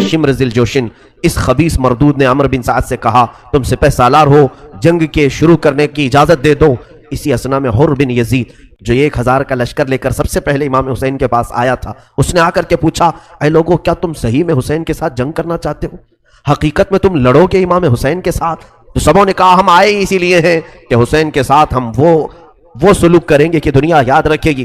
شمر ذی الجوشن، اس خبیث مردود نے عمرو بن سعد سے کہا تم سپہ سالار ہو، جنگ کے شروع کرنے کی اجازت دے دو۔ اسی اسنا میں حر بن یزید جو 1000 کا لشکر لے کر سب سے پہلے امام حسین کے پاس آیا تھا، اس نے آ کر کے پوچھا اے لوگو کیا تم صحیح میں حسین کے ساتھ جنگ کرنا چاہتے ہو؟ حقیقت میں تم لڑو گے امام حسین کے ساتھ؟ تو سبوں نے کہا ہم آئے اسی لیے ہیں کہ حسین کے ساتھ ہم وہ سلوک کریں گے کہ دنیا یاد رکھے گی۔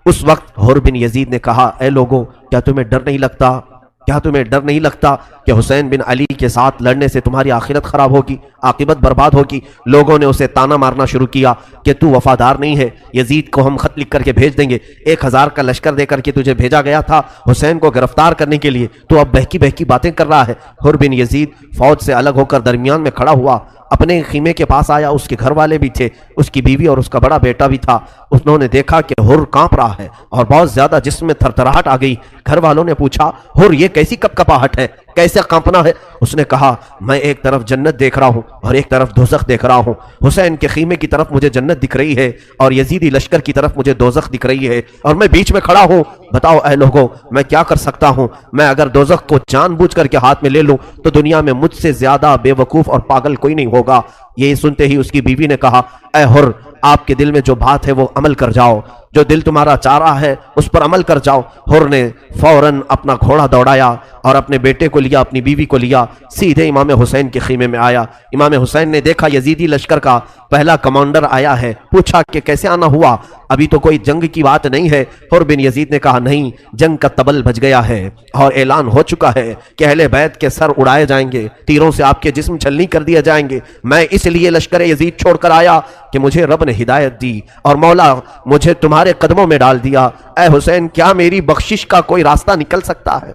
اس وقت حر بن یزید نے کہا اے لوگو کیا تمہیں ڈر نہیں لگتا؟ کیا تمہیں ڈر نہیں لگتا کہ حسین بن علی کے ساتھ لڑنے سے تمہاری آخرت خراب ہوگی، عاقبت برباد ہوگی؟ لوگوں نے اسے تانا مارنا شروع کیا کہ تو وفادار نہیں ہے، یزید کو ہم خط لکھ کر کے بھیج دیں گے، 1000 کا لشکر دے کر کے تجھے بھیجا گیا تھا حسین کو گرفتار کرنے کے لیے، تو اب بہکی بہکی باتیں کر رہا ہے۔ حر بن یزید فوج سے الگ ہو کر درمیان میں کھڑا ہوا، اپنے خیمے کے پاس آیا، اس کے گھر والے بھی تھے، اس کی بیوی اور اس کا بڑا بیٹا بھی تھا۔ انہوں نے دیکھا کہ حر کانپ رہا ہے اور بہت زیادہ جسم میں تھرتھراہٹ آ گئی۔ گھر والوں نے پوچھا حر یہ کیسی کپکپاہٹ ہے، کیسے کانپنا ہے؟ اس نے کہا میں ایک طرف جنت دیکھ رہا ہوں اور ایک طرف دوزخ دیکھ رہا ہوں، حسین کے خیمے کی طرف مجھے جنت دکھ رہی ہے اور یزیدی لشکر کی طرف مجھے دوزخ دکھ رہی ہے اور میں بیچ میں کھڑا ہوں۔ بتاؤ اے لوگوں میں کیا کر سکتا ہوں؟ میں اگر دوزخ کو جان بوجھ کر کے ہاتھ میں لے لوں تو دنیا میں مجھ سے زیادہ بے وقوف اور پاگل کوئی نہیں ہوگا۔ یہ سنتے ہی اس کی بیوی نے کہا اے حر آپ کے دل میں جو بات ہے وہ عمل کر جاؤ، جو دل تمہارا چاہ رہا ہے اس پر عمل کر جاؤ۔ حر نے فوراً اپنا گھوڑا دوڑایا اور اپنے بیٹے کو لیا، اپنی بیوی کو لیا، سیدھے امام حسین کے خیمے میں آیا۔ امام حسین نے دیکھا یزیدی لشکر کا پہلا کمانڈر آیا ہے، پوچھا کہ کیسے آنا ہوا؟ ابھی تو کوئی جنگ کی بات نہیں ہے۔ حر بن یزید نے کہا نہیں، جنگ کا طبل بج گیا ہے اور اعلان ہو چکا ہے کہ اہل بیت کے سر اڑائے جائیں گے، تیروں سے آپ کے جسم چھلنی کر دیے جائیں گے۔ میں اس لیے لشکر یزید چھوڑ کر آیا کہ مجھے رب نے ہدایت دی اور مولا مجھے تمہارے قدموں میں ڈال دیا۔ اے حسین کیا میری بخشش کا کوئی راستہ نکل سکتا ہے؟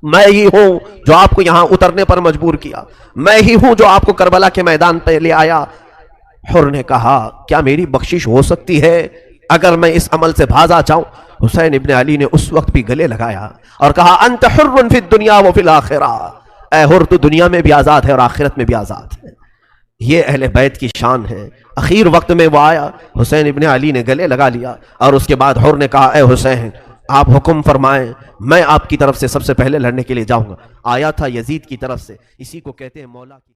میں ہی ہوں جو آپ کو یہاں اترنے پر مجبور کیا، میں ہی ہوں جو آپ کو کربلا کے میدان پہ لے آیا۔ حر نے کہا کیا میری بخشش ہو سکتی ہے اگر میں اس عمل سے بھاگ جاؤں؟ حسین ابن علی نے اس وقت بھی گلے لگایا اور کہا انت حر فی الدنیا و فی الآخرہ، اے حر تو دنیا میں بھی آزاد ہے اور آخرت میں بھی آزاد ہے۔ یہ اہل بیت کی شان ہے۔ اخیر وقت میں وہ آیا، حسین ابن علی نے گلے لگا لیا اور اس کے بعد حر نے کہا اے حسین آپ حکم فرمائیں، میں آپ کی طرف سے سب سے پہلے لڑنے کے لیے جاؤں گا۔ آیا تھا یزید کی طرف سے، اسی کو کہتے ہیں مولا کی